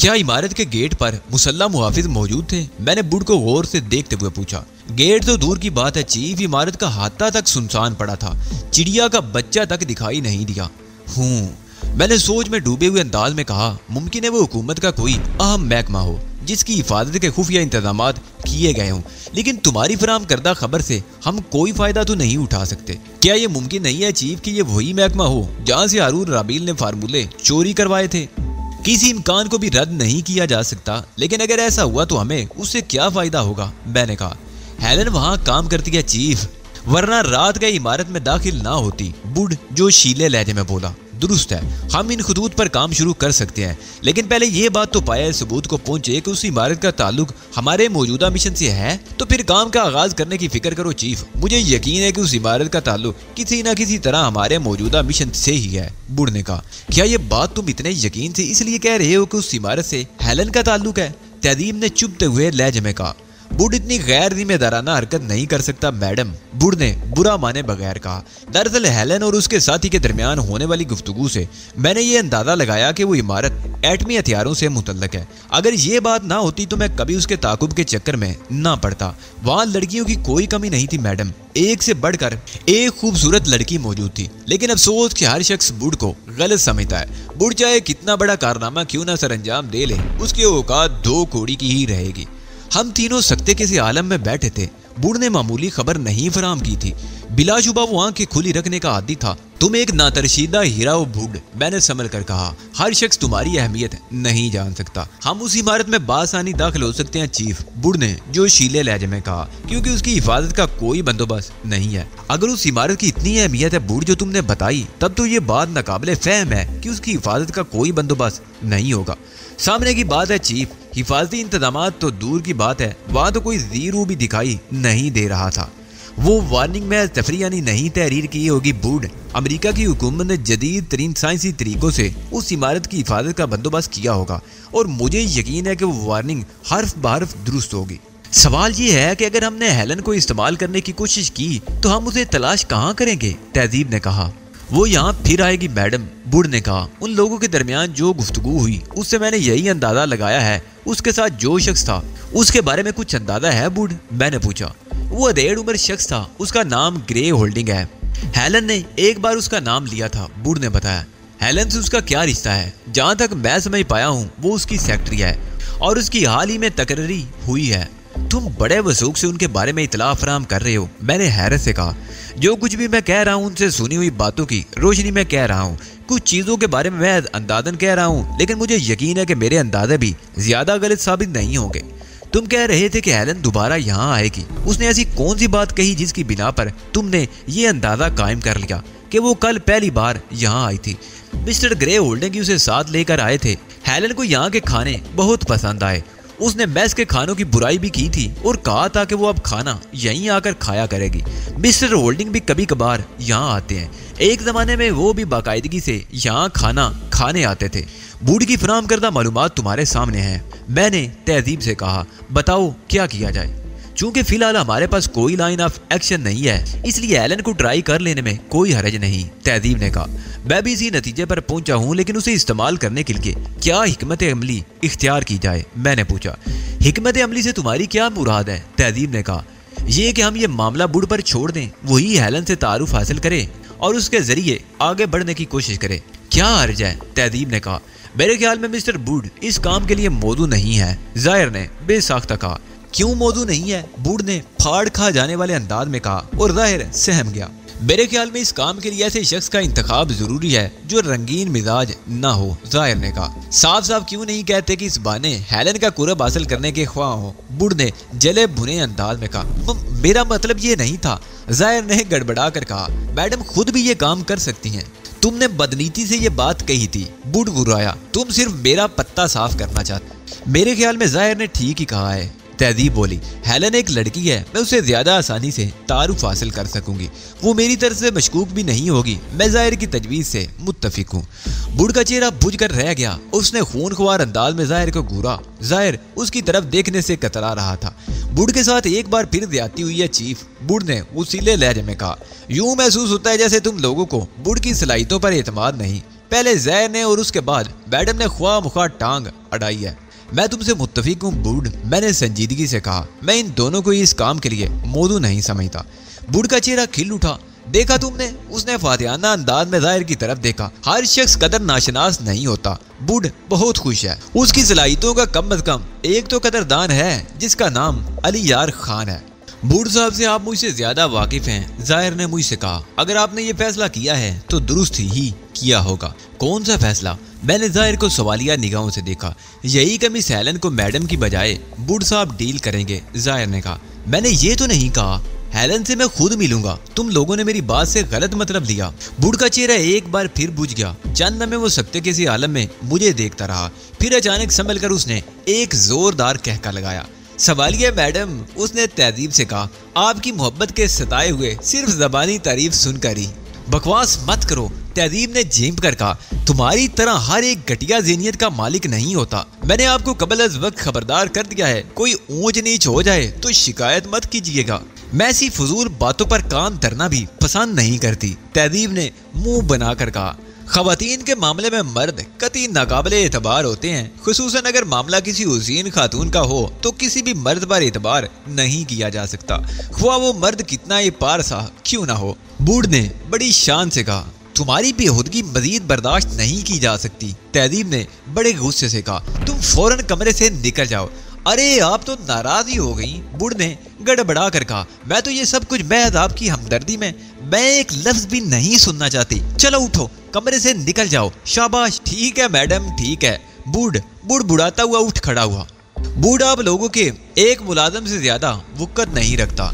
کیا عمارت کے گیٹ پر مسلح محافظ موجود تھے؟ میں نے بوڑھ کو غور سے دیکھتے ہوئے پوچھا۔ گیٹ تو دور کی بات ہے چیف، عمارت کا احاطہ تک سنسان پڑا تھا، چڑیا کا بچہ تک دکھائی نہیں دیا۔ میں نے سوچ میں ڈوبے ہوئے انداز میں کہا، ممکن ہے وہ حکومت کا کوئی اہم محکمہ ہو جس کی حفاظت کے خفیہ انتظامات کیے گئے ہوں، لیکن تمہاری فراہم کردہ خبر سے ہم کوئی فائدہ تو نہیں اٹھا سکتے۔ کیا یہ ممکن نہیں ہے چیف کہ یہ وہی محکمہ ہو جہاں سے ہارون رابیل نے فارمولے چوری کروائے تھے؟ کسی امکان کو بھی رد نہیں کیا جا سکتا، لیکن اگر ایسا ہوا تو ہمیں اس سے کیا فائدہ ہوگا؟ میں نے کہا۔ ہیلن وہاں کام کرتی ہے چیف، ورنہ رات گئے عمارت میں داخل نہ ہوتی، بوڑھ جو شیلے لہجے میں بولا۔ درست ہے، ہم ان خطوط پر کام شروع کر سکتے ہیں، لیکن پہلے یہ بات تو پایا ثبوت کو پہنچے کہ اس عمارت کا تعلق ہمارے موجودہ مشن سے ہے، تو پھر کام کا آغاز کرنے کی فکر کرو چیف۔ مجھے یقین ہے کہ اس عمارت کا تعلق کسی نہ کسی طرح ہمارے موجودہ مشن سے ہی ہے۔ بوڑھ نے کہا، کیا یہ بات تم اتنے یقین سے اس لیے کہہ رہے ہو کہ اس عمارت سے ہیلن کا تعلق ہے؟ تہذیب نے چپتے ہوئے لہجے میں کہا۔ بوڑھ اتنی غیر ذمہ دارانہ حرکت نہیں کر سکتا میڈم، بوڑھ نے برا مانے بغیر کہا۔ دراصل ہیلن اور اس کے ساتھی کے درمیان ہونے والی گفتگو سے میں نے یہ اندازہ لگایا کہ وہ عمارت ایٹمی ہتھیاروں سے متعلق ہے۔ اگر یہ بات نہ ہوتی تو میں کبھی اس کے تعاقب کے چکر میں نہ پڑتا۔ وہاں لڑکیوں کی کوئی کمی نہیں تھی میڈم، ایک سے بڑھ کر ایک خوبصورت لڑکی موجود تھی، لیکن افسوس کہ ہر شخص بوڑھ کو غلط سمجھتا ہے۔ بوڑھ چاہے کتنا بڑا کارنامہ کیوں نہ سر انجام دے لے، اس کی اوقات دو کوڑی کی ہی رہے گی۔ ہم تینوں سکتے کسی عالم میں بیٹھے تھے، بوڑھ نے معمولی خبر نہیں فراہم کی تھی، بلا شبہ وہ آنکھیں کھلی رکھنے کا عادی تھا۔ تم ایک ناترشیدہ ہیرا ہو بوڑھ، میں نے سنبھل کر کہا، ہر شخص تمہاری اہمیت نہیں جان سکتا۔ ہم اس عمارت میں بآسانی داخل ہو سکتے ہیں چیف، بوڑھ نے جو شیلے لہجے میں کہا، کیونکہ اس کی حفاظت کا کوئی بندوبست نہیں ہے۔ اگر اس عمارت کی اتنی اہمیت ہے بوڑھ جو تم نے بتائی، تب تو یہ بات ناقابل فہم ہے کہ اس کی حفاظت کا کوئی بندوبست نہیں ہوگا۔ سامنے کی بات ہے چیف، حفاظتی انتظامات تو دور کی بات ہے، وہاں تو کوئی زیرو بھی دکھائی نہیں دے رہا تھا۔ وہ وارننگ میں تفریح نہیں تحریر کی ہوگی بوڑھ۔ امریکہ کی حکومت نے جدید ترین سائنسی طریقوں سے اس عمارت کی حفاظت کا بندوبست کیا ہوگا، اور مجھے یقین ہے کہ وہ وارننگ حرف بحرف درست ہوگی۔ سوال یہ ہے کہ اگر ہم نے ہیلن کو استعمال کرنے کی کوشش کی تو ہم اسے تلاش کہاں کریں گے؟ تہذیب نے کہا۔ وہ یہاں پھر آئے گی میڈم، بوڑھ نے کہا۔ ان لوگوں کے درمیان جو گفتگو ہوئی اس سے میں نے یہی اندازہ لگایا ہے، اس کے ساتھ جو شخص تھا اس کے بارے میں کچھ اندازہ ہے بوڑھ؟ میں نے پوچھا۔ وہ ادھیڑ عمر شخص تھا، اس کا نام گرے ہولڈنگ ہے۔ ہیلن نے ایک بار اس کا نام لیا تھا، بوڑھ نے بتایا۔ ہیلن سے اس کا کیا رشتہ ہے؟ جہاں تک میں سمجھ پایا ہوں وہ اس کی سیکرٹری ہے، اور اس کی حال ہی میں تقرری ہوئی ہے۔ تم بڑے وثوق سے ان کے بارے میں اطلاع فراہم کر رہے ہو، میں نے حیرت سے کہا۔ جو کچھ بھی میں کہہ رہا ہوں ان سے سنی ہوئی باتوں کی روشنی میں کہہ رہا ہوں، کچھ چیزوں کے بارے میں اندازن کہہ رہا ہوں، لیکن مجھے یقین ہے کہ میرے اندازے بھی زیادہ غلط ثابت نہیں ہوں گے۔ تم کہہ رہے تھے کہ ہیلن دوبارہ یہاں آئے گی، اس نے ایسی کون سی بات کہی جس کی بنا پر تم نے یہ اندازہ قائم کر لیا کہ وہ کل پہلی بار یہاں آئی تھی؟ مسٹر گرے ہولڈنگ اسے ساتھ لے کر آئے تھے۔ ہیلن کو یہاں کے کھانے بہت پسند آئے، اس نے میس کے کھانوں کی برائی بھی کی تھی اور کہا تھا کہ وہ اب کھانا یہیں آ کر کھایا کرے گی۔ مسٹر ہولڈنگ بھی کبھی کبھار یہاں آتے ہیں، ایک زمانے میں وہ بھی باقاعدگی سے یہاں کھانا کھانے آتے تھے۔ بوڑھ کی فراہم کردہ معلومات تمہارے سامنے ہیں، میں نے تہذیب سے کہا۔ بتاؤ کیا کیا جائے؟ چونکہ فی الحال ہمارے پاس کوئی لائن آف ایکشن نہیں ہے، اس لیے ایلن کو ٹرائی کر لینے میں کوئی حرج نہیں، تہذیب نے کہا۔ میں بھی اسی نتیجے پر پہنچا ہوں، لیکن اسے استعمال کرنے کے لیے کیا حکمت عملی اختیار کی جائے؟ میں نے پوچھا۔ حکمت عملی سے تمہاری کیا مراد ہے؟ تہذیب نے کہا۔ یہ کہ ہم یہ معاملہ بوڑھ پر چھوڑ دیں، وہی ہیلن سے تعارف حاصل کرے اور اس کے ذریعے آگے بڑھنے کی کوشش کرے۔ کیا حرج ہے؟ تہذیب نے کہا۔ میرے خیال میں مسٹر بوڑھ اس کام کے لیے موضوع نہیں ہے، ظاہر نے بے ساختہ کہا۔ کیوں موضوع نہیں ہے؟ بوڑھ نے پھاڑ کھا جانے والے انداز میں کہا، اور ظاہر سہم گیا۔ میرے خیال میں اس کام کے لیے ایسے شخص کا انتخاب ضروری ہے جو رنگین مزاج نہ ہو، ظاہر نے کہا۔ صاف صاف کیوں نہیں کہتے کہ اس بہانے ہیلن کا قرب حاصل کرنے کے خواہاں ہو؟ بوڑھ نے جلے بھنے انداز میں کہا۔ میرا مطلب یہ نہیں تھا، ظاہر نے گڑبڑا کر کہا۔ میڈم خود بھی یہ کام کر سکتی ہیں، تم نے بدنیتی سے یہ بات کہی تھی۔ بوڑھ گرایا۔ تم صرف میرا پتہ صاف کرنا چاہتے۔ میرے خیال میں ظاہر نے ٹھیک ہی کہا ہے، تہذیب بولی۔ ہیلن ایک لڑکی ہے، میں اسے زیادہ آسانی سے تعارف حاصل کر سکوں گی، وہ میری طرف سے مشکوک بھی نہیں ہوگی۔ میں ظاہر کی تجویز سے متفق ہوں۔ بوڑھ کا چہرہ بجھ کر رہ گیا، اس نے خون خوار انداز میں ظاہر کو گھورا۔ ظاہر اس کی طرف دیکھنے سے کترا رہا تھا۔ بوڑھ کے ساتھ ایک بار پھر زیادتی ہوئی ہے چیف، بوڑھ نے وسیلے لہجے میں کہا۔ یوں محسوس ہوتا ہے جیسے تم لوگوں کو بوڑھ کی صلاحیتوں پر اعتماد نہیں۔ پہلے زہر نے اور اس کے بعد میڈم نے خواہ مخواہ ٹانگ اڑائی ہے۔ میں تم سے متفق ہوں بوڈ، میں نے سنجیدگی سے کہا۔ میں ان دونوں کو اس کام کے لیے موضوع نہیں سمجھتا۔ بوڈ کا چہرہ کھل اٹھا۔ دیکھا تم نے؟ اس نے فاتحانہ انداز میں ظاہر کی طرف دیکھا۔ ہر شخص قدر ناشناس نہیں ہوتا۔ بوڈ بہت خوش ہے، اس کی صلاحیتوں کا کم از کم ایک تو قدردان ہے جس کا نام علی یار خان ہے۔ بوڈ صاحب سے آپ مجھ سے زیادہ واقف ہیں، ظاہر نے مجھ سے کہا۔ اگر آپ نے یہ فیصلہ کیا ہے تو درست ہی کیا ہوگا۔ کون سا فیصلہ؟ میں نے ظاہر کو سوالیہ نگاہوں سے دیکھا۔ یہی کہ مس ہیلن کو میڈم کی بجائے بوڈ صاحب ڈیل کریں گے، ظاہر نے کہا۔ میں نے یہ تو نہیں کہا، ہیلن سے میں خود ملوں گا۔ تم لوگوں نے میری بات سے غلط مطلب لیا۔ بوڈ کا چہرہ ایک بار پھر بجھ گیا۔ چند لمحے وہ سکتے کسی عالم میں مجھے دیکھتا رہا، پھر اچانک سنبھل کر اس نے ایک زوردار کہکا لگایا۔ سوالیہ میڈم، اس نے تہذیب سے کہا، آپ کی محبت کے ستائے ہوئے صرف زبانی تعریف سن کر ہی۔ بکواس مت کرو، تہذیب نے جھینپ کر کہا۔ تمہاری طرح ہر ایک گھٹیا ذہنیت کا مالک نہیں ہوتا۔ میں نے آپ کو قبل از وقت خبردار کر دیا ہے، کوئی اونچ نیچ ہو جائے تو شکایت مت کیجیے گا۔ میں ایسی فضول باتوں پر کان دھرنا بھی پسند نہیں کرتی، تہذیب نے منہ بنا کر کہا۔ خواتین کے معاملے میں مرد قطعی ناقابل اعتبار ہوتے ہیں، خصوصاً اگر معاملہ کسی حسین خاتون کا ہو تو کسی بھی مرد پر اعتبار نہیں کیا جا سکتا، خواہ وہ مرد کتنا ہی پارسا کیوں نہ ہو۔ بوڈ نے بڑی شان سے کہا۔ تمہاری بےہودگی مزید برداشت نہیں کی جا سکتی، تہذیب نے بڑے غصے سے کہا۔ تم فوراً کمرے سے نکل جاؤ۔ ارے آپ تو ناراض ہی ہو گئی، بوڈ نے گڑبڑا کر کہا۔ میں تو یہ سب کچھ محض آپ کی ہمدردی میں ایک لفظ بھی نہیں سننا چاہتی۔ چلو اٹھو، کمرے سے نکل جاؤ۔ شاباش، ٹھیک ہے میڈم، ٹھیک ہے۔ بوڈ بڑھاتا ہوا اٹھ کھڑا ہوا۔ بوڈ آپ لوگوں کے ایک ملازم سے زیادہ وقت نہیں رکھتا۔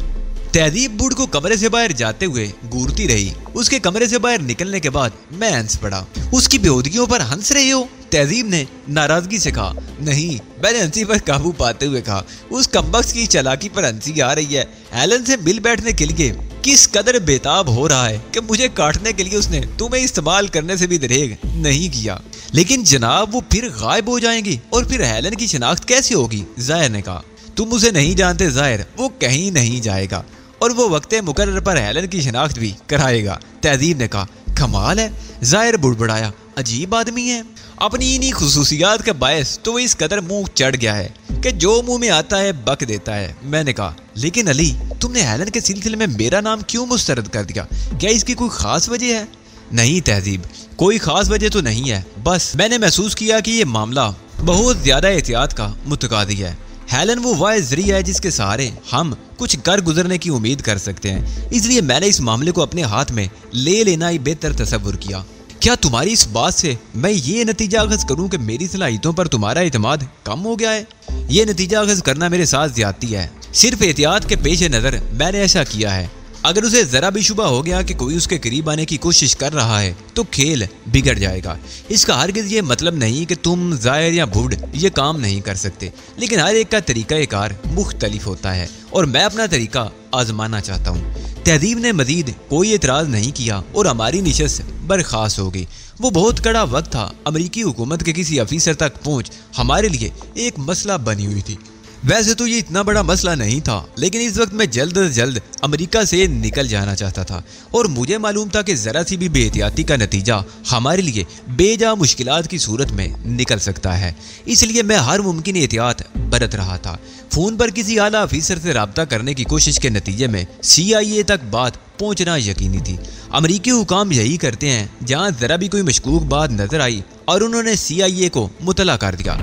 تہذیب بوڈ کو کمرے سے باہر جاتے ہوئے گورتی رہی۔ اس کے کمرے سے باہر نکلنے کے بعد میں ہنس پڑا۔ اس کی بےہودگیوں پر ہنس رہے ہو؟ تہذیب نے ناراضگی سے کہا۔ نہیں، میں نے ہنسی پر قابو پاتے ہوئے کہا، اس کمبخت کی چالاکی پر ہنسی آ رہی ہے۔ ہیلن سے مل بیٹھنے کے لیے کس قدر بےتاب ہو رہا ہے کہ مجھے کاٹنے کے لیے اس نے تمہیں استعمال کرنے سے بھی دریغ نہیں کیا۔ لیکن جناب وہ پھر غائب ہو جائیں گی اور پھر ہیلن کی شناخت کیسے ہوگی؟ ظاہر نے کہا۔ تم اسے نہیں جانتے ظاہر، وہ کہیں نہیں جائے گا اور وہ وقت مقرر پر ہیلن کی شناخت بھی کرائے گا، تہذیب نے کہا۔ کمال ہے، ظاہر بڑبڑایا، عجیب آدمی ہے۔ اپنی انہی خصوصیات کے باعث تو وہ اس قدر منہ چڑھ گیا ہے کہ جو منہ میں آتا ہے بک دیتا ہے۔ میں نے کہا، لیکن علی، تم نے ہیلن کے سلسلے میں میرا نام کیوں مسترد کر دیا؟ کیا اس کی کوئی خاص وجہ ہے؟ نہیں تہذیب، کوئی خاص وجہ تو نہیں ہے، بس میں نے محسوس کیا کہ یہ معاملہ بہت زیادہ احتیاط کا متقاضی ہے۔ ہیلن وہ واحد ذریعہ ہے جس کے سہارے ہم کچھ کر گزرنے کی امید کر سکتے ہیں، اس لیے میں نے اس معاملے کو اپنے ہاتھ میں لے لینا ہی بہتر تصور کیا۔ کیا تمہاری اس بات سے میں یہ نتیجہ اخذ کروں کہ میری صلاحیتوں پر تمہارا اعتماد کم ہو گیا ہے؟ یہ نتیجہ اخذ کرنا میرے ساتھ زیادتی ہے، صرف احتیاط کے پیش نظر میں نے ایسا کیا ہے۔ اگر اسے ذرا بھی شبہ ہو گیا کہ کوئی اس کے قریب آنے کی کوشش کر رہا ہے تو کھیل بگڑ جائے گا۔ اس کا ہرگز یہ مطلب نہیں کہ تم، ظاہر یا بوڈ یہ کام نہیں کر سکتے، لیکن ہر ایک کا طریقہ کار مختلف ہوتا ہے اور میں اپنا طریقہ آزمانا چاہتا ہوں۔ تہذیب نے مزید کوئی اعتراض نہیں کیا اور ہماری نشست برخاست ہو گئی۔ وہ بہت کڑا وقت تھا، امریکی حکومت کے کسی افیسر تک پہنچ ہمارے لیے ایک مسئلہ بنی ہوئی تھی۔ ویسے تو یہ اتنا بڑا مسئلہ نہیں تھا، لیکن اس وقت میں جلد از جلد امریکہ سے نکل جانا چاہتا تھا اور مجھے معلوم تھا کہ ذرا سی بھی بے احتیاطی کا نتیجہ ہمارے لیے بے جا مشکلات کی صورت میں نکل سکتا ہے۔ اس لیے میں ہر ممکن احتیاط برت رہا تھا۔ فون پر کسی اعلیٰ افیسر سے رابطہ کرنے کی کوشش کے نتیجے میں CIA تک بات پہنچنا یقینی تھی۔ امریکی حکام یہی کرتے ہیں، جہاں ذرا بھی کوئی مشکوک بات نظر آئی اور انہوں نے CIA کو مطلع کر دیا۔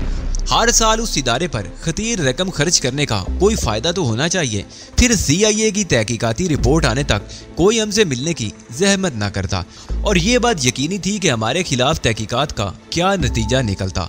ہر سال اس ادارے پر خطیر رقم خرچ کرنے کا کوئی فائدہ تو ہونا چاہیے، پھر CIA کی تحقیقاتی رپورٹ آنے تک کوئی ہم سے ملنے کی زحمت نہ کرتا، اور یہ بات یقینی تھی کہ ہمارے خلاف تحقیقات کا کیا نتیجہ نکلتا۔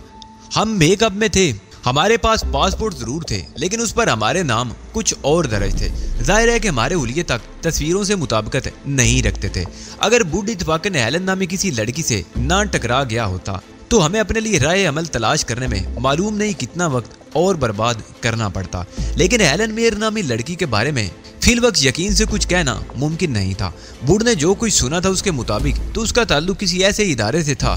ہم میک اپ میں تھے، ہمارے پاس پاسپورٹ ضرور تھے، لیکن اس پر ہمارے نام کچھ اور درج تھے۔ ظاہر ہے کہ ہمارے حلیے تک تصویروں سے مطابقت نہیں رکھتے تھے۔ اگر بوڈ اتفاقاً ہیلن نامی کسی لڑکی سے نہ ٹکرا گیا ہوتا تو ہمیں اپنے لیے رائے عمل تلاش کرنے میں معلوم نہیں کتنا وقت اور برباد کرنا پڑتا، لیکن ہیلن میر نامی لڑکی کے بارے میں فی الوقت یقین سے کچھ کہنا ممکن نہیں تھا۔ بوڈ نے جو کچھ سنا تھا اس کے مطابق تو اس کا تعلق کسی ایسے ادارے سے تھا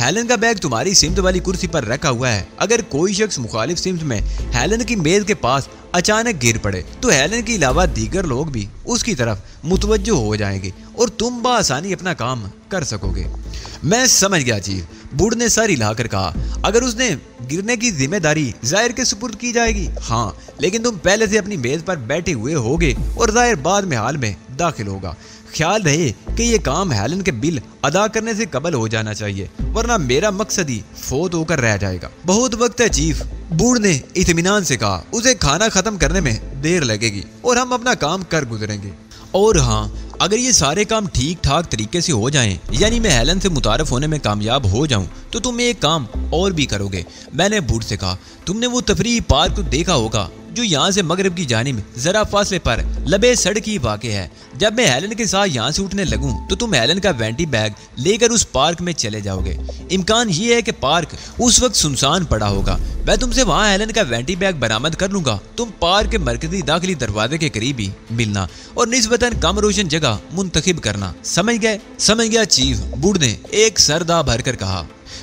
ہیلن کا بیگ تمہاری سمت والی کرسی پر رکھا ہوا ہے۔ اگر کوئی شخص مخالف سمت میں ہیلن کی میز کے پاس اچانک گر پڑے تو ہیلن کے علاوہ دیگر لوگ بھی اس کی طرف متوجہ ہو جائیں گے اور تم بآسانی اپنا کام کر سکو گے۔ میں سمجھ گیا چیف، بوڑھ نے سر ہلا کر کہا۔ اگر اس نے گرنے کی ذمہ داری ظاہر کے سپرد کی جائے گی؟ ہاں، لیکن تم پہلے سے اپنی میز پر بیٹھے ہوئے ہوگے اور ظاہر بعد میں حال میں داخل ہوگا۔ خیال رہے کہ یہ کام ہیلن کے بل ادا کرنے سے قبل ہو جانا چاہیے، ورنہ میرا مقصد ہی فوت ہو کر رہ جائے گا۔ بہت وقت ہے چیف، بوڑھ نے اطمینان سے کہا۔ اسے کھانا ختم کرنے میں دیر لگے گی اور ہم اپنا کام کر گزریں گے۔ اور ہاں، اگر یہ سارے کام ٹھیک ٹھاک طریقے سے ہو جائیں، یعنی میں ہیلن سے متعارف ہونے میں کامیاب ہو جاؤں، تو تم ایک کام اور بھی کرو گے۔ میں نے بوڑھ سے کہا، تم نے وہ تفریحی پارک کو دیکھا ہوگا جو یہاں سے مغرب کی جانب ذرا فاصلے پر لبے سڑک کی واقع ہے۔ جب میں ہیلن کے ساتھ یہاں سے اٹھنے لگوں تو تم ہیلن کا وینٹی بیگ لے کر اس پارک میں چلے جاؤ گے۔ امکان یہ ہے کہ پارک اس وقت سنسان پڑا ہوگا۔ میں تم سے وہاں ہیلن کا وینٹی بیگ برآمد کر لوں گا۔ تم پارک کے مرکزی داخلی دروازے کے قریب ہی ملنا اور نسبتاً کم روشن جگہ منتخب کرنا۔ سمجھ گئے؟ سمجھ گیا چیف، بوڑھ نے ایک سر دہ بھر کر کہا۔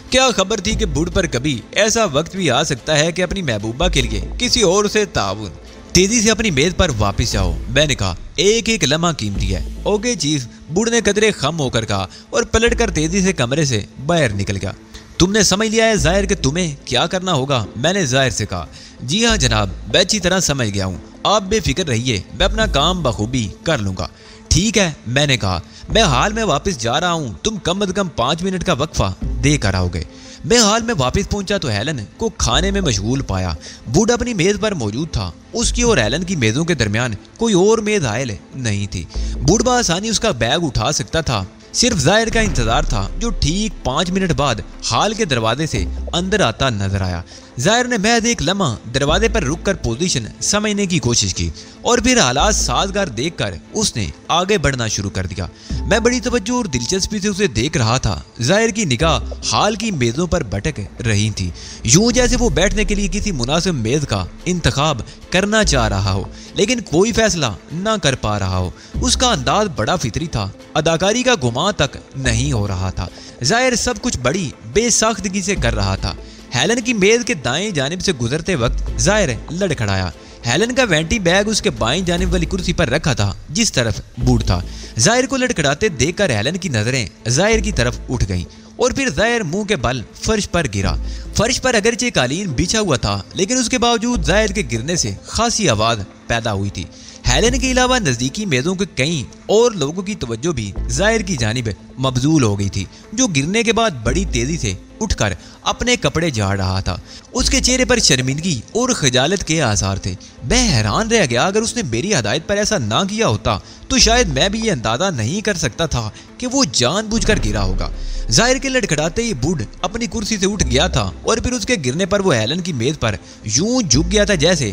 کیا خبر تھی کہ بوڑھ پر کبھی ایسا وقت بھی آ سکتا ہے کہ اپنی محبوبہ کے لیے کسی اور سے تعاون۔ تیزی سے اپنی میز پر واپس جاؤ، میں نے کہا۔ ایک ایک لمحہ قیمتی ہے۔ اوکے چیف، بوڑھ نے قدرے خم ہو کر کہا اور پلٹ کر تیزی سے کمرے سے باہر نکل گیا۔ تم نے سمجھ لیا ہے ظاہر کہ تمہیں کیا کرنا ہوگا؟ میں نے ظاہر سے کہا۔ جی ہاں جناب، میں اچھی طرح سمجھ گیا ہوں۔ آپ بے فکر رہیے، میں اپنا کام بخوبی کر لوں گا۔ ٹھیک ہے، میں نے کہا۔ میں حال میں واپس جا رہا ہوں، تم کم از کم 5 منٹ کا وقفہ دے کر آؤ گے۔ میں حال میں واپس پہنچا تو ہیلن کو کھانے میں مشغول پایا۔ بوڑھ اپنی میز پر موجود تھا۔ اس کی اور ہیلن کی میزوں کے درمیان کوئی اور میز حائل نہیں تھی۔ بوڑھ بآسانی اس کا بیگ اٹھا سکتا تھا۔ صرف ظاہر کا انتظار تھا جو ٹھیک 5 منٹ بعد ہال کے دروازے سے اندر آتا نظر آیا۔ ظاہر نے محض ایک لمحہ دروازے پر رک کر پوزیشن سمجھنے کی کوشش کی اور پھر حالات سازگار دیکھ کر اس نے آگے بڑھنا شروع کر دیا۔ میں بڑی توجہ اور دلچسپی سے اسے دیکھ رہا تھا۔ ظاہر کی نگاہ ہال کی میزوں پر بھٹک رہی تھی، یوں جیسے وہ بیٹھنے کے لیے کسی مناسب میز کا انتخاب کرنا چاہ رہا ہو لیکن کوئی فیصلہ نہ کر پا رہا ہو۔ اس کا انداز بڑا فطری تھا، اداکاری کا گمان تک نہیں ہو رہا تھا۔ ظاہر سب کچھ بڑی بے ساختگی سے کر رہا تھا۔ ہیلن کی میز کے دائیں جانب سے گزرتے وقت ظاہر لڑکھڑایا۔ ہیلن کا وینٹی بیگ اس کے بائیں جانب والی کرسی پر رکھا تھا جس طرف بوڑھ تھا۔ ظاہر کو لڑکھڑاتے دیکھ کر ہیلن کی نظریں ظاہر کی طرف اٹھ گئیں اور پھر ظاہر منہ کے بل فرش پر گرا۔ فرش پر اگرچہ قالین بچھا ہوا تھا لیکن اس کے باوجود ظاہر کے گرنے سے خاصی آواز پیدا ہوئی تھی۔ ہیلن کے علاوہ نزدیکی میزوں کے کئی اور لوگوں کی توجہ بھی ظاہر کی جانب مبذول ہو گئی تھی، جو گرنے کے بعد بڑی تیزی سے اٹھ کر اپنے کپڑے جھاڑ رہا تھا۔ اس کے چہرے پر شرمندگی اور خجالت کے آثار تھے۔ میں حیران رہ گیا، اگر اس نے میری ہدایت پر ایسا نہ کیا ہوتا تو شاید میں بھی یہ اندازہ نہیں کر سکتا تھا کہ وہ جان بوجھ کر گرا ہوگا۔ ظاہر کے لڑکھڑاتے ہی بوڑھ اپنی کرسی سے اٹھ گیا تھا اور پھر اس کے گرنے پر وہ ہیلن کی میز پر یوں جھک گیا تھا جیسے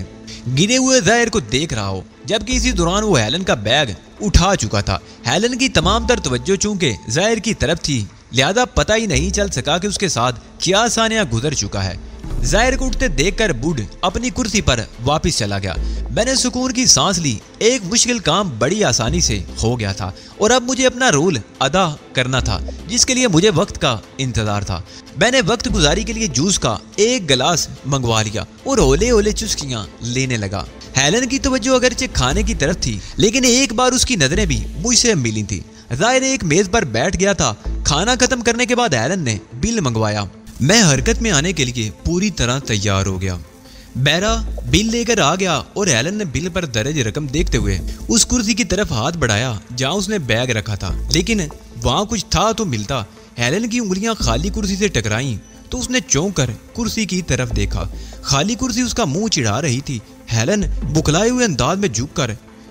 گرے ہوئے ظاہر کو دیکھ رہا ہو، جبکہ اسی دوران وہ ہیلن کا بیگ اٹھا چکا تھا۔ ہیلن کی تمام تر توجہ چونکہ ظاہر کی طرف تھی، لہذا پتہ ہی نہیں چل سکا کہ اس کے ساتھ کیا ثانیہ گزر چکا ہے۔ ظاہر کو اٹھتے دیکھ کر بوڑھ اپنی کرسی پر واپس چلا گیا۔ میں نے سکون کی سانس لی۔ ایک مشکل کام بڑی آسانی سے ہو گیا تھا اور اب مجھے اپنا رول ادا کرنا تھا جس کے لیے مجھے وقت کا انتظار تھا۔ میں نے وقت گزاری کے لیے جوس کا ایک گلاس منگوا لیا اور ہولے ہولے چسکیاں لینے لگا۔ ہیلن کی توجہ اگرچہ کھانے کی طرف تھی لیکن ایک بار اس کی نظریں بھی مجھ سے ملی تھی۔ ظاہر ایک میز پر بیٹھ گیا تھا۔ کھانا ختم کرنے کے بعد ہیلن نے بل منگوایا۔ میں حرکت میں آنے کے لیے پوری طرح تیار ہو گیا۔ بیرا بل لے کر آ گیا اور ہیلن نے بل پر درج رقم دیکھتے ہوئے اس کرسی کی طرف ہاتھ بڑھایا جہاں اس نے بیگ رکھا تھا، لیکن وہاں کچھ تھا تو ملتا۔ ہیلن کی انگلیاں خالی کرسی سے ٹکرائیں تو اس نے چونک کر کرسی کی طرف دیکھا۔ خالی کرسی اس کا منہ چڑھا رہی تھی۔ ہیلن بکلائے ہوئے انداز میں جھک کر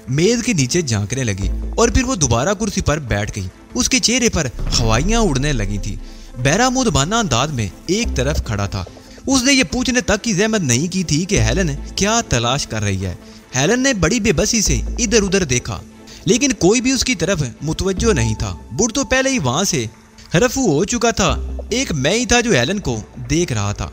میز کے نیچے جھانکنے لگی اور پھر وہ دوبارہ کرسی پر بیٹھ گئی۔ اس کے چہرے پر ہوائیاں اڑنے لگی تھی۔ بیرا مدبانہ انداز میں ایک طرف کھڑا تھا۔ اس نے یہ پوچھنے تک کی زحمت نہیں کی تھی کہ ہیلن کیا تلاش کر رہی ہے۔ ہیلن نے بڑی بے بسی سے ادھر ادھر دیکھا لیکن کوئی بھی اس کی طرف متوجہ نہیں تھا۔ بوڑھ تو پہلے ہی وہاں سے رفو ہو چکا تھا۔ ایک میں ہی تھا جو ہیلن کو دیکھ رہا تھا۔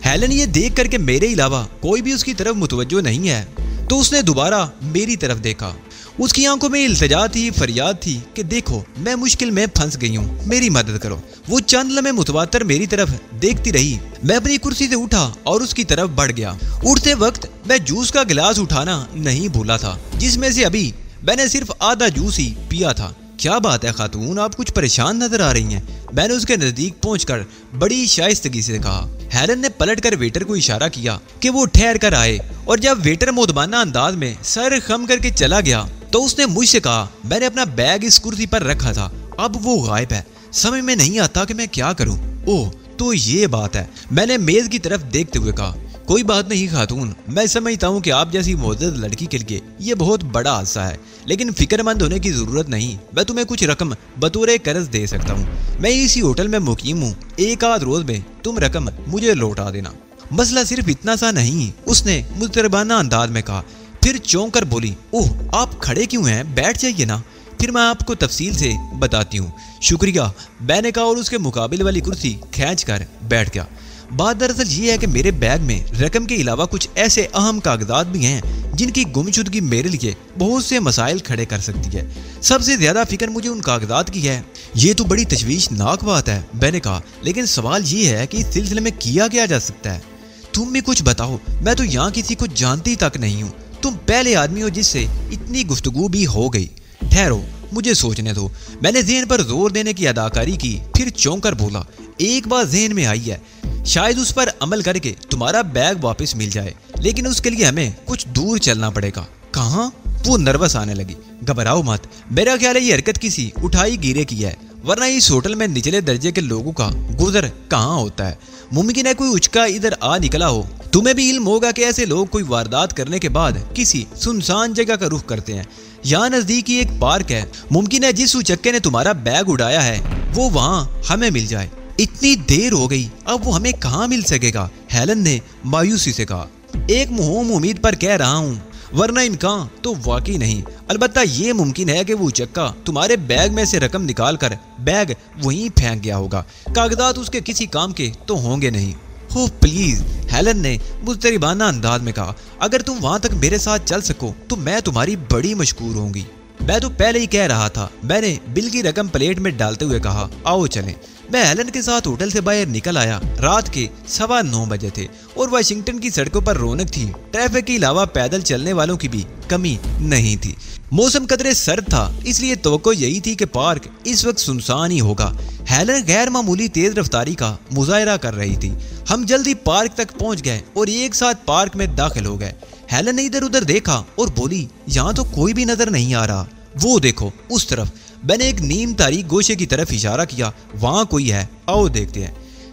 ہیلن یہ دیکھ کر کہ میرے علاوہ کوئی بھی اس کی طرف متوجہ نہیں ہے تو اس نے دوبارہ میری طرف دیکھا اس کی آنکھوں میں التجا تھی، فریاد تھی کہ دیکھو میں مشکل میں پھنس گئی ہوں، میری مدد کرو۔ وہ چند لمحے متواتر میری طرف دیکھتی رہی۔ میں اپنی کرسی سے اٹھا اور اس کی طرف بڑھ گیا۔ اٹھتے وقت میں جوس کا گلاس اٹھانا نہیں بھولا تھا، جس میں سے ابھی میں نے صرف آدھا جوس ہی پیا تھا۔ کیا بات ہے خاتون، آپ کچھ پریشان نظر آ رہی ہیں، میں نے اس کے نزدیک پہنچ کر بڑی شائستگی سے کہا۔ ہیلن نے پلٹ کر ویٹر کو اشارہ کیا کہ وہ ٹھہر کر آئے، اور جب ویٹر مودبانہ انداز میں سر خم کر کے چلا گیا تو اس نے مجھ سے کہا میں نے اپنا بیگ اس کرسی پر رکھا تھا، اب وہ غائب ہے، سمجھ میں نہیں آتا کہ میں کیا کروں۔ اوہ تو یہ بات ہے، میں نے میز کی طرف دیکھتے ہوئے کہا۔ کوئی بات نہیں خاتون، میں سمجھتا ہوں کہ آپ جیسی معزز لڑکی کے لیے یہ بہت بڑا حادثہ ہے، لیکن فکر مند ہونے کی ضرورت نہیں، میں تمہیں کچھ رقم بطور قرض دے سکتا ہوں۔ میں اسی ہوٹل میں مقیم ہوں، ایک آدھ روز میں تم رقم مجھے لوٹا دینا۔ مسئلہ صرف اتنا سا نہیں، اس نے مضطربانہ انداز میں کہا، پھر چونک کر بولی، اوہ آپ کھڑے کیوں ہیں، بیٹھ جائیے نا، پھر میں آپ کو تفصیل سے بتاتی ہوں۔ شکریہ، میں نے کہا اور اس کے مقابل والی کرسی کھینچ کر بیٹھ گیا۔ بات دراصل یہ ہے کہ میرے بیگ میں رقم کے علاوہ کچھ ایسے اہم کاغذات بھی ہیں جن کی گمشدگی میرے لیے بہت سے مسائل کھڑے کر سکتی ہے۔ سب سے زیادہ فکر مجھے ان کاغذات کی ہے۔ یہ تو بڑی تشویشناک بات ہے، میں نے کہا، لیکن سوال یہ ہے کہ اس سلسلے میں کیا جا سکتا ہے۔ تم بھی کچھ بتاؤ، میں تو یہاں کسی کو جانتی تک نہیں ہوں، تم پہلے آدمی ہو جس سے اتنی گفتگو بھی ہو گئی۔ ٹھہرو، مجھے سوچنے دو۔ میں نے ذہن پر زور دینے کی اداکاری کی، پھر چونک کر بولا، ایک بات ذہن میں آئی ہے، شاید اس پر عمل کر کے تمہارا بیگ واپس مل جائے، لیکن اس کے لیے ہمیں کچھ دور چلنا پڑے گا۔ کہاں؟ وہ نروس آنے لگی۔ گھبراؤ مت، میرا خیال ہے یہ حرکت کسی اٹھائی گیرے کی ہے، ورنہ اس ہوٹل میں نچلے درجے کے لوگوں کا گزر کہاں ہوتا ہے؟ ممکن ہے کوئی اچکا ادھر آ نکلا ہو۔ تمہیں بھی علم ہوگا کہ ایسے لوگ کوئی واردات کرنے کے بعد کسی سنسان جگہ کا رخ کرتے ہیں۔ یہاں نزدیک ہی ایک پارک ہے، ممکن ہے جس اچکے نے تمہارا بیگ اڑایا ہے وہ وہاں ہمیں مل جائے۔ اتنی دیر ہو گئی، اب وہ ہمیں کہاں مل سکے گا؟ ہیلن نے مایوسی سے کہا۔ ایک مہم امید پر کہہ رہا ہوں، ورنہ امکان تو واقعی نہیں۔ البتہ یہ ممکن ہے کہ وہ چکا تمہارے بیگ میں سے رقم نکال کر بیگ وہیں پھینک گیا ہوگا، کاغذات اس کے کسی کام کے تو ہوں گے نہیں۔ ہو پلیز، ہیلن نے مضطربانہ انداز میں کہا، اگر تم وہاں تک میرے ساتھ چل سکو تو میں تمہاری بڑی مشکور ہوں گی۔ میں تو پہلے ہی کہہ رہا تھا، میں نے بل کی رقم پلیٹ میں ڈالتے ہوئے کہا، آؤ چلیں۔ میں ہیلن کے ساتھ ہوٹل سے باہر نکل آیا۔ رات کے 9:15 بجے تھے اور واشنگٹن کی سڑکوں پر رونق تھی، ٹریفک کے علاوہ پیدل چلنے والوں کی بھی کمی نہیں تھی۔ موسم قدرے سرد تھا، اس لیے توقع یہی تھی کہ پارک اس وقت سنسان ہی ہوگا۔ ہیلن غیر معمولی تیز رفتاری کا مظاہرہ کر رہی تھی۔ ہم جلدی پارک تک پہنچ گئے اور ایک ساتھ پارک میں داخل ہو گئے۔ ہیلن نے ادھر ادھر دیکھا اور بولی، یہاں تو کوئی بھی نظر نہیں آ رہا۔ وہ دیکھو اس طرف، میں نے ایک نیم تاریک گوشے کی طرف اشارہ کیا، وہاں کوئی ہے، آؤ دیکھتے ہیں۔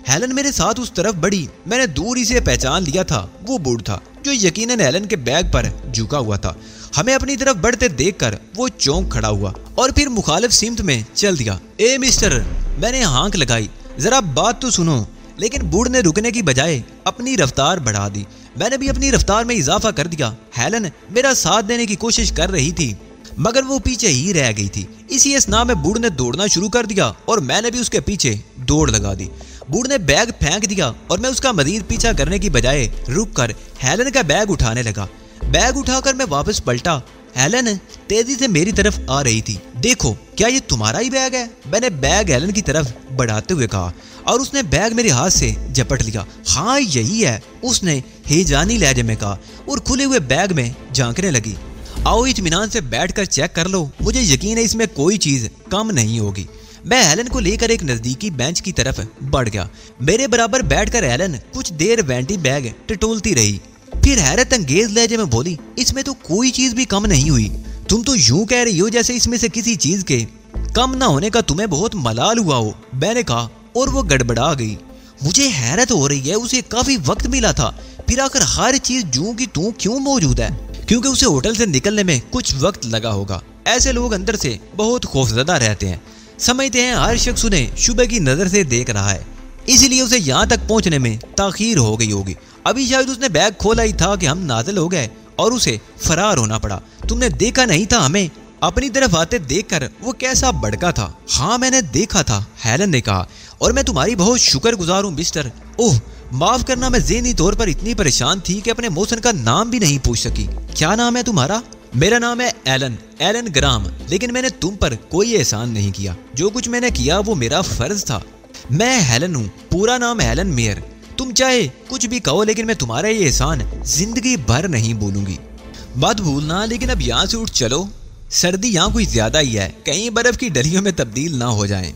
ہیلن میرے ساتھ اس طرف بڑھی۔ میں نے دوری سے پہچان لیا تھا، وہ بوڑھ تھا جو یقیناً ہیلن کے بیگ پر جھکا ہوا تھا۔ ہمیں اپنی طرف بڑھتے دیکھ کر وہ چونک کھڑا ہوا اور پھر مخالف سمت میں چل دیا۔ اے مسٹر، میں نے ہانک لگائی، ذرا بات تو سنو، لیکن بوڑھ نے رکنے کی بجائے اپنی رفتار بڑھا دی۔ میں نے بھی اپنی رفتار میں اضافہ کر دیا۔ ہیلن میرا ساتھ دینے کی کوشش کر رہی تھی مگر وہ پیچھے ہی رہ گئی تھی۔ اسی اثناء میں بوڑھ نے دوڑنا شروع کر دیا اور میں نے بھی اس کے پیچھے دوڑ لگا دی۔ بوڑھ نے بیگ پھینک دیا اور میں اس کا مزید پیچھا کرنے کی بجائے رک کر ہیلن کا بیگ اٹھانے لگا۔ بیگ اٹھا کر میں واپس پلٹا۔ ہیلن تیزی سے میری طرف آ رہی تھی۔ دیکھو، کیا یہ تمہارا ہی بیگ ہے؟ میں نے بیگ ہیلن کی طرف بڑھاتے ہوئے کہا اور اس نے بیگ میرے ہاتھ سے جھپٹ لیا۔ ہاں یہی ہے، اس نے ہیجانی لہجے میں کہا اور کھلے ہوئے بیگ میں جھانکنے لگی۔ آؤ اطمینان سے بیٹھ کر چیک کر لو، مجھے یقین ہے اس میں کوئی چیز کم نہیں ہوگی۔ میں ہیلن کو لے کر ایک نزدیکی بینچ کی طرف بڑھ گیا۔ میرے برابر بیٹھ کر ہیلن کچھ دیر وینٹی بیگ ٹٹولتی رہی، پھر حیرت انگیز لہجے میں بولی، اس میں تو کوئی چیز بھی کم نہیں ہوئی۔ تم تو یوں کہہ رہی ہو جیسے اس میں سے کسی چیز کے کم نہ ہونے کا تمہیں بہت ملال ہوا ہو، میں نے کہا، اور وہ گڑبڑا گئی۔ مجھے حیرت ہو رہی ہے، اسے کافی وقت ملا تھا، پھر آخر ہر چیز جوں کی توں کیوں موجود ہے؟ کیونکہ اسے ہوٹل سے نکلنے میں کچھ وقت لگا ہوگا۔ ایسے لوگ اندر سے بہت خوفزدہ رہتے ہیں، سمجھتے ہیں ہر شخص انہیں شبہ کی نظر سے دیکھ رہا ہے، اسی لیے اسے یہاں تک پہنچنے میں تاخیر ہو گئی ہوگی۔ ابھی شاید اس نے بیگ کھولا ہی تھا کہ ہم نازل ہو گئے اور اسے فرار ہونا پڑا۔ تم نے دیکھا نہیں تھا ہمیں اپنی طرف آتے دیکھ کر وہ کیسا بڑکا تھا؟ ہاں میں نے دیکھا تھا، ہیلن نے کہا، اور میں تمہاری بہت شکر گزار ہوں مسٹر۔ اوہ معاف کرنا، میں ذہنی طور پر اتنی پریشان تھی کہ اپنے محسن کا نام بھی نہیں پوچھ سکی۔ کیا نام ہے تمہارا؟ میرا نام ہے ایلن، ایلن گرام، لیکن میں نے تم پر کوئی احسان نہیں کیا۔ جو کچھ میں نے کیا وہ میرا فرض تھا۔ میں ہیلن ہوں، پورا نام ہیلن میئر۔ تم چاہے کچھ بھی کہو لیکن میں تمہارا یہ احسان زندگی بھر نہیں بھولوں گی۔ بات بھولنا، لیکن اب یہاں سے اٹھ چلو، سردی یہاں کچھ زیادہ ہی ہے، کہیں برف کی ڈلیوں میں تبدیل نہ ہو جائیں۔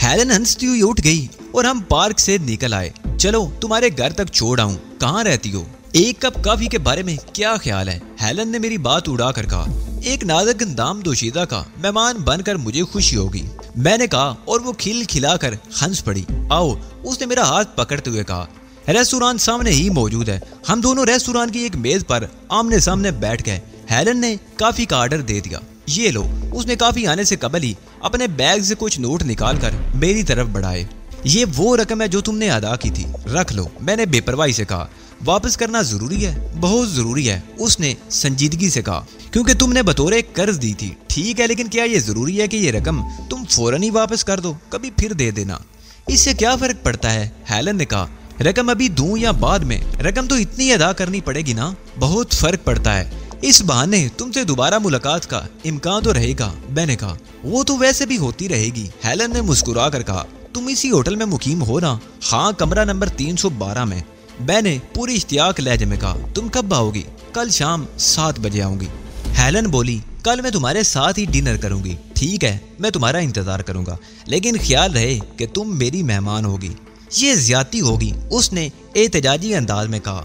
ہیلن ہنستی ہوئی اٹھ گئی اور ہم پارک سے نکل آئے۔ چلو تمہارے گھر تک چھوڑ آؤں، کہاں رہتی ہو؟ ایک کپ کافی کے بارے میں کیا خیال ہے؟ ہیلن نے میری بات اڑا کر کہا۔ ایک نازک اندام دوشیزہ کا مہمان بن کر مجھے خوشی ہوگی، میں نے کہا، اور وہ کھل کھلا کر ہنس پڑی۔ آؤ، اس نے میرا ہاتھ پکڑتے ہوئے کہا۔ ریستوران سامنے ہی موجود ہے۔ ہم دونوں ریستوران کی ایک میز پر آمنے سامنے بیٹھ گئے۔ ہیلن نے کافی کا آرڈر دے دیا۔ یہ لو، اس نے کافی آنے سے قبل ہی اپنے بیگ سے کچھ نوٹ نکال کر میری طرف بڑھائے۔ یہ وہ رقم ہے جو تم نے ادا کی تھی، رکھ لو، میں نے بے پرواہی سے کہا۔ واپس کرنا ضروری ہے؟ بہت ضروری ہے، اس نے سنجیدگی سے کہا، کیونکہ تم نے بطور قرض دی تھی۔ ٹھیک ہے، لیکن کیا یہ ضروری ہے کہ یہ رقم تم فوراً ہی واپس کر دو؟ کبھی پھر دے دینا، اس سے کیا فرق پڑتا ہے؟ ہیلن نے کہا۔ رقم ابھی دوں یا بعد میں؟ رقم تو اتنی ادا کرنی پڑے گی نا۔ بہت فرق پڑتا ہے، اس بہانے تم سے دوبارہ ملاقات کا امکان تو رہے گا، میں نے کہا۔ وہ تو ویسے بھی ہوتی رہے گی، ہیلن نے مسکرا کر کہا۔ تم اسی ہوٹل میں مقیم ہو نا؟ ہاں، کمرہ نمبر 312 میں، میں نے پوری اشتیاق لہجے میں کہا۔ تم کب آؤ گی؟ کل شام 7 بجے آؤں گی، ہیلن بولی۔ کل میں تمہارے ساتھ ہی ڈنر کروں گی۔ ٹھیک ہے، میں تمہارا انتظار کروں گا، لیکن خیال رہے کہ تم میری مہمان ہوگی۔ یہ زیادتی ہوگی، اس نے احتجاجی انداز میں کہا۔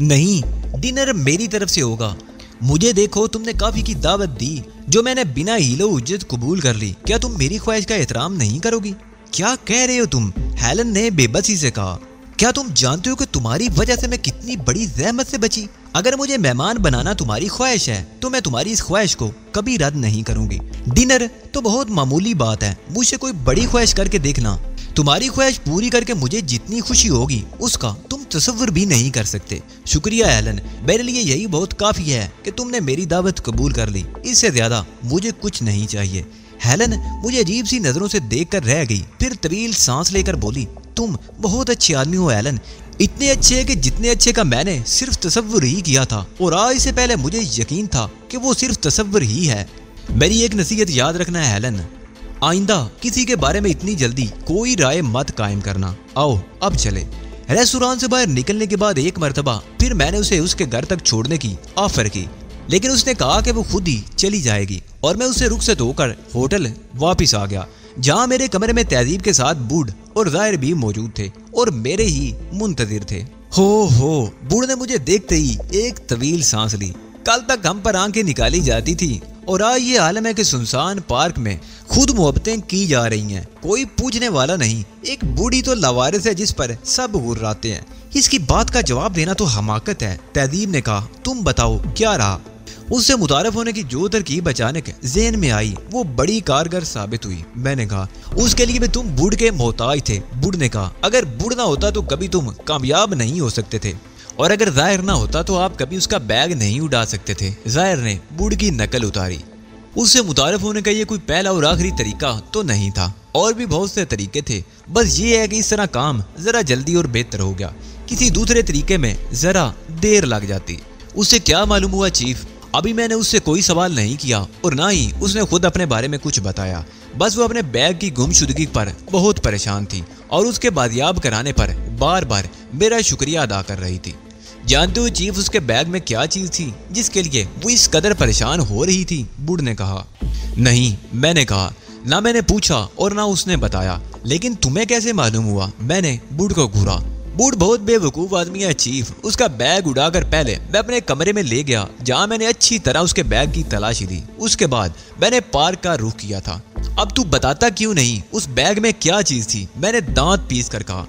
نہیں، ڈنر میری طرف سے ہوگا۔ مجھے دیکھو، تم نے کافی کی دعوت دی جو میں نے بنا ہیلو اجت قبول کر لی۔ کیا تم میری خواہش کا احترام نہیں کرو گی؟ کیا کہہ رہے ہو تم؟ ہیلن نے بے بسی سے کہا۔ کیا تم جانتے ہو کہ تمہاری وجہ سے میں کتنی بڑی زحمت سے بچی؟ اگر مجھے مہمان بنانا تمہاری خواہش ہے تو میں تمہاری اس خواہش کو کبھی رد نہیں کروں گی۔ ڈنر تو بہت معمولی بات ہے، مجھ سے کوئی بڑی خواہش کر کے دیکھنا۔ تمہاری خواہش پوری کر کے مجھے جتنی خوشی ہوگی اس کا تم تصور بھی نہیں کر سکتے۔ شکریہ ہیلن، میرے لیے یہی بہت کافی ہے کہ تم نے میری دعوت قبول کر لی، اس سے زیادہ مجھے کچھ نہیں چاہیے۔ ہیلن مجھے عجیب سی نظروں سے دیکھ کر رہ گئی، پھر طویل سانس لے کر بولی، تم بہت اچھے آدمی ہو ہیلن، اتنے اچھے کہ جتنے اچھے کا میں نے صرف تصور ہی کیا تھا، اور آج سے پہلے مجھے یقین تھا کہ وہ صرف تصور ہی ہے۔ میری ایک نصیحت یاد رکھنا ہے ہیلن، آئندہ کسی کے بارے میں اتنی جلدی کوئی رائے مت قائم کرنا۔ آؤ اب چلے۔ ریستوران سے باہر نکلنے کے بعد ایک مرتبہ پھر میں نے اسے اس کے گھر تک چھوڑنے کی آفر کی، لیکن اس نے کہا کہ وہ خود ہی چلی جائے گی، اور میں اسے رخصت ہو کر ہوٹل واپس آ گیا، جہاں میرے کمرے میں تہذیب کے ساتھ بوڑھ اور ظاہر بھی موجود تھے اور میرے ہی منتظر تھے۔ ہو بوڑھ نے مجھے دیکھتے ہی ایک طویل سانس لی۔ کل تک ہم پر آنکھیں نکالی جاتی تھی، اور آج یہ عالم ہے کہ سنسان پارک میں خود محبتیں کی جا رہی ہیں، کوئی پوچھنے والا نہیں۔ ایک بوڑھی تو لاوارث ہے جس پر سب غراتے ہیں، اس کی بات کا جواب دینا تو حماقت ہے۔ تہذیب نے کہا، تم بتاؤ کیا رہا؟ اس سے متعارف ہونے کی جو ترکیب اچانک ذہن میں آئی وہ بڑی کارگر ثابت ہوئی۔ میں نے کہا، اس کے لیے بھی تم بوڑھ کے محتاج تھے۔ بوڑھ نے کہا، اگر بوڑھ نہ ہوتا تو کبھی تم کامیاب نہیں ہو سکتے تھے، اور اگر ظاہر نہ ہوتا تو آپ کبھی اس کا بیگ نہیں اڑا سکتے تھے۔ ظاہر نے بوڑھ کی نقل اتاری۔ اس سے متعارف ہونے کا یہ کوئی پہلا اور آخری طریقہ تو نہیں تھا، اور بھی بہت سے طریقے تھے، بس یہ ہے کہ اس طرح کام ذرا جلدی اور بہتر ہو گیا، کسی دوسرے طریقے میں ذرا دیر لگ جاتی۔ اس سے کیا معلوم ہوا چیف؟ ابھی میں نے اس سے کوئی سوال نہیں کیا، اور نہ ہی اس نے خود اپنے بارے میں کچھ بتایا، بس وہ اپنے بیگ کی گمشدگی پر بہت پریشان تھی، اور اس کے بازیاب کرانے پر بار بار میرا شکریہ ادا کر رہی تھی۔ جانتے ہو چیف، اس کے بیگ میں کیا چیز تھی جس کے لیے وہ اس قدر پریشان ہو رہی تھی؟ بوڑھ نے کہا۔ نہیں، میں نے کہا، نہ میں نے پوچھا اور نہ اس نے بتایا۔ لیکن تمہیں کیسے معلوم ہوا؟ میں نے بوڑھ کو گھورا۔ بوڑھ بہت بے وقوف آدمی ہے چیف، اس کا بیگ اڑا کر پہلے میں اپنے کمرے میں لے گیا، جہاں میں نے اچھی طرح اس کے بیگ کی تلاشی دی، اس کے بعد میں نے پارک کا رخ کیا تھا۔ اب تو بتاتا کیوں نہیں اس بیگ میں کیا چیز تھی؟ میں نے دانت پیس کر کہا۔